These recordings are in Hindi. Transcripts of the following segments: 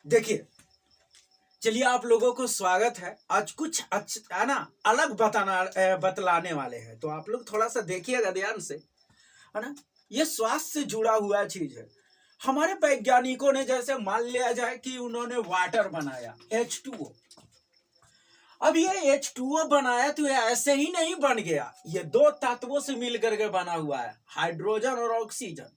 देखिए, चलिए आप लोगों को स्वागत है। आज कुछ अच्छा है ना, अलग बतलाने वाले हैं, तो आप लोग थोड़ा सा देखिएगा ध्यान से, है ना। ये स्वास्थ्य से जुड़ा हुआ चीज है। हमारे वैज्ञानिकों ने, जैसे मान लिया जाए कि उन्होंने वाटर बनाया H2O। अब ये H2O बनाया तो ये ऐसे ही नहीं बन गया, ये दो तत्वों से मिलकर के बना हुआ है, हाइड्रोजन और ऑक्सीजन।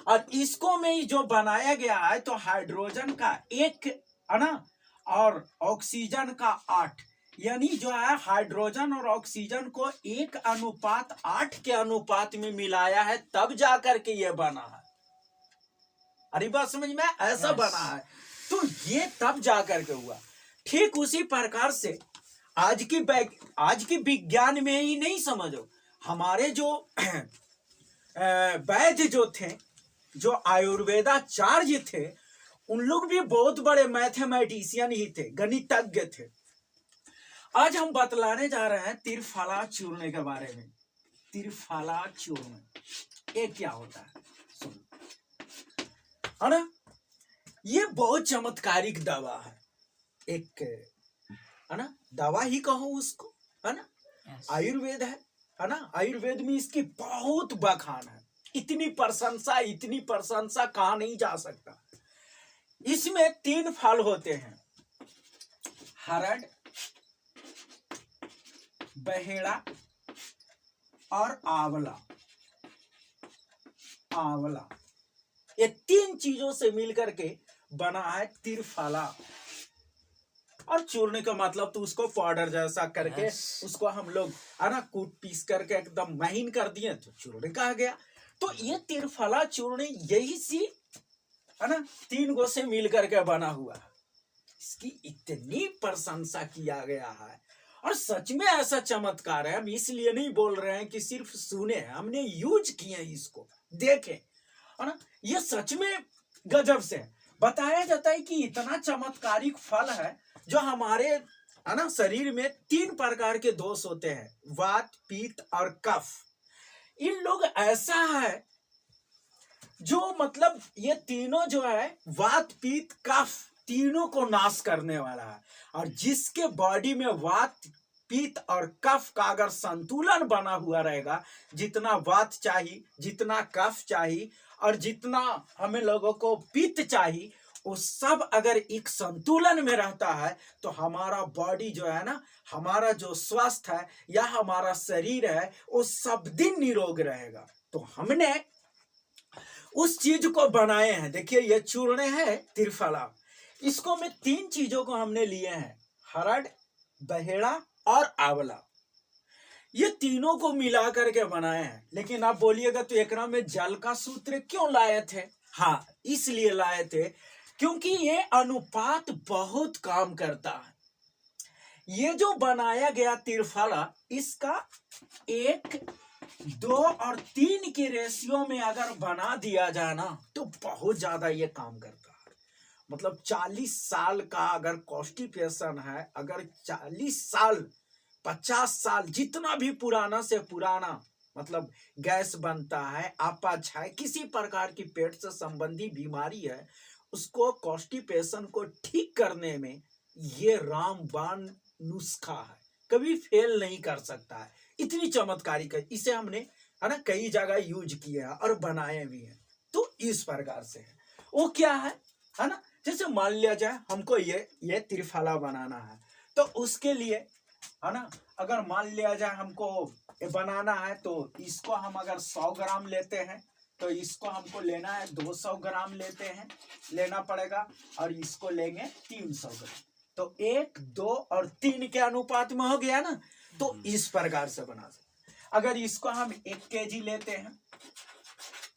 और इसको में जो बनाया गया है तो हाइड्रोजन का 1 है ना, और ऑक्सीजन का 8, यानी जो है हाइड्रोजन और ऑक्सीजन को 1:8 के अनुपात में मिलाया है, तब जाकर के ये बना है। अरे बात समझ में, ऐसा बना है, तो ये तब जाकर के हुआ। ठीक उसी प्रकार से आज की विज्ञान में ही नहीं समझो, हमारे जो वैद्य जो थे, जो आयुर्वेदाचार्य थे, उन लोग भी बहुत बड़े मैथमेटिशियन ही थे, गणितज्ञ थे। आज हम बतलाने जा रहे हैं त्रिफला चूर्ण के बारे में। त्रिफला चूर्ण ये क्या होता है, सुनो, है ना। ये बहुत चमत्कारिक दवा है, एक है ना, दवा ही कहो उसको, है ना। आयुर्वेद है ना। आयुर्वेद में इसकी बहुत बखान है, इतनी प्रशंसा कहा नहीं जा सकता। इसमें 3 फल होते हैं, हरड़, बहेड़ा और आंवला। ये 3 चीजों से मिलकर के बना है त्रिफला। और चूर्ण का मतलब तो उसको पाउडर जैसा करके उसको हम लोग है ना कूट पीस करके एकदम महीन कर दिए तो चूर्ण कहा गया। तो ये त्रिफला चूर्ण यही सी है ना 3 गो से मिल करके बना हुआ है। इसकी इतनी प्रशंसा किया गया है, और सच में ऐसा चमत्कार है। हम इसलिए नहीं बोल रहे हैं कि सिर्फ सुने, हमने यूज किए इसको, देखे, है ना। ये सच में गजब से बताया जाता है कि इतना चमत्कारिक फल है जो हमारे है ना शरीर में 3 प्रकार के दोष होते हैं, वात, पित्त और कफ। इन लोग ऐसा है जो मतलब ये तीनों जो है वात, पित्त, कफ, तीनों को नाश करने वाला है। और जिसके बॉडी में वात, पित्त और कफ का अगर संतुलन बना हुआ रहेगा, जितना वात चाहिए, जितना कफ चाहिए और जितना हमें लोगों को पित्त चाहिए, वो सब अगर एक संतुलन में रहता है तो हमारा बॉडी जो है ना, हमारा जो स्वास्थ्य है या हमारा शरीर है, वो सब दिन निरोग रहेगा। तो हमने उस चीज को बनाए हैं। देखिए ये चूर्ण है त्रिफला, इसको में 3 चीजों को हमने लिए हैं, हरड़, बहेड़ा और आंवला। ये तीनों को मिला करके बनाए हैं। लेकिन आप बोलिएगा तो एकरा में जल का सूत्र क्यों लाए थे? हाँ, इसलिए लाए थे क्योंकि ये अनुपात बहुत काम करता है। ये जो बनाया गया त्रिफला, इसका 1, 2 और 3 के रेशियो में अगर बना दिया जाए ना तो बहुत ज्यादा ये काम करता है। मतलब 40 साल का अगर कॉन्स्टिपेशन है, अगर 40 साल 50 साल जितना भी पुराना से पुराना मतलब गैस बनता है, अपच है, किसी प्रकार की पेट से संबंधी बीमारी है, उसको कॉन्स्टिपेशन को ठीक करने में ये रामबाण नुस्खा है, कभी फेल नहीं कर सकता है। इतनी चमत्कारिक है। इसे हमने है ना कई जगह यूज किए हैं और बनाए भी हैं। तो इस प्रकार से है। वो क्या है ना, जैसे मान लिया जाए हमको ये त्रिफला बनाना है, तो उसके लिए है ना, अगर मान लिया जाए हमको ये बनाना है, तो इसको हम अगर 100 ग्राम लेते हैं तो इसको हमको लेना है 200 ग्राम लेना पड़ेगा, और इसको लेंगे 300 ग्राम। तो 1, 2 और 3 के अनुपात में हो गया ना। तो इस प्रकार से बना सकते। अगर इसको हम 1 केजी लेते हैं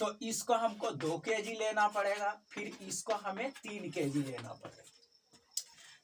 तो इसको हमको 2 केजी लेना पड़ेगा, फिर इसको हमें 3 केजी लेना पड़ेगा।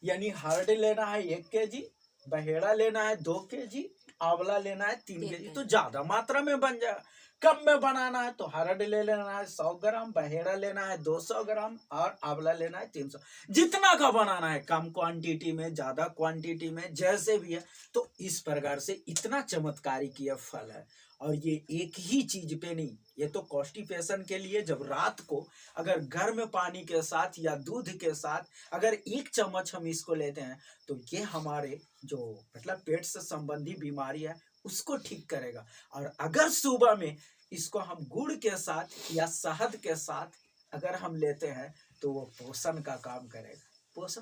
यानी हरड़ लेना है 1 केजी, बहेड़ा लेना है 2 केजी, आंवला लेना है 3 केजी, तो ज्यादा मात्रा में बन जाएगा। कम में बनाना है तो हरड़ ले लेना है 100 ग्राम, बहेड़ा लेना है 200 ग्राम और आंवला लेना है 300। जितना का बनाना है, कम क्वांटिटी में, ज्यादा क्वांटिटी में, जैसे भी है। तो इस प्रकार से इतना चमत्कारी यह फल है। और ये एक ही चीज पे नहीं, ये तो कॉन्स्टिपेशन के लिए जब रात को अगर गर्म पानी के साथ या दूध के साथ अगर 1 चम्मच हम इसको लेते हैं तो ये हमारे जो मतलब पेट से संबंधी बीमारी है उसको ठीक करेगा। और अगर सुबह में इसको हम गुड़ के साथ या शहद के साथ अगर हम लेते हैं तो वो पोषण का काम करेगा।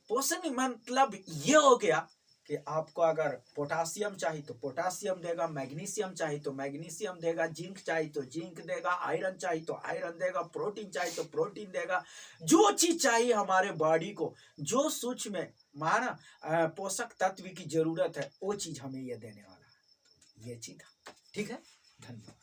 पोषण मतलब ये हो गया कि आपको अगर पोटासियम चाहिए तो पोटासियम देगा, मैग्नीशियम चाहिए तो मैग्नीशियम देगा, जिंक चाहिए तो जिंक देगा, आयरन चाहिए तो आयरन देगा, प्रोटीन चाहिए तो प्रोटीन देगा। जो चीज चाहिए हमारे बॉडी को, जो सूक्ष्म माना पोषक तत्व की जरूरत है, वो चीज हमें ये देने वाला है। ये चीज ठीक है। धन्यवाद।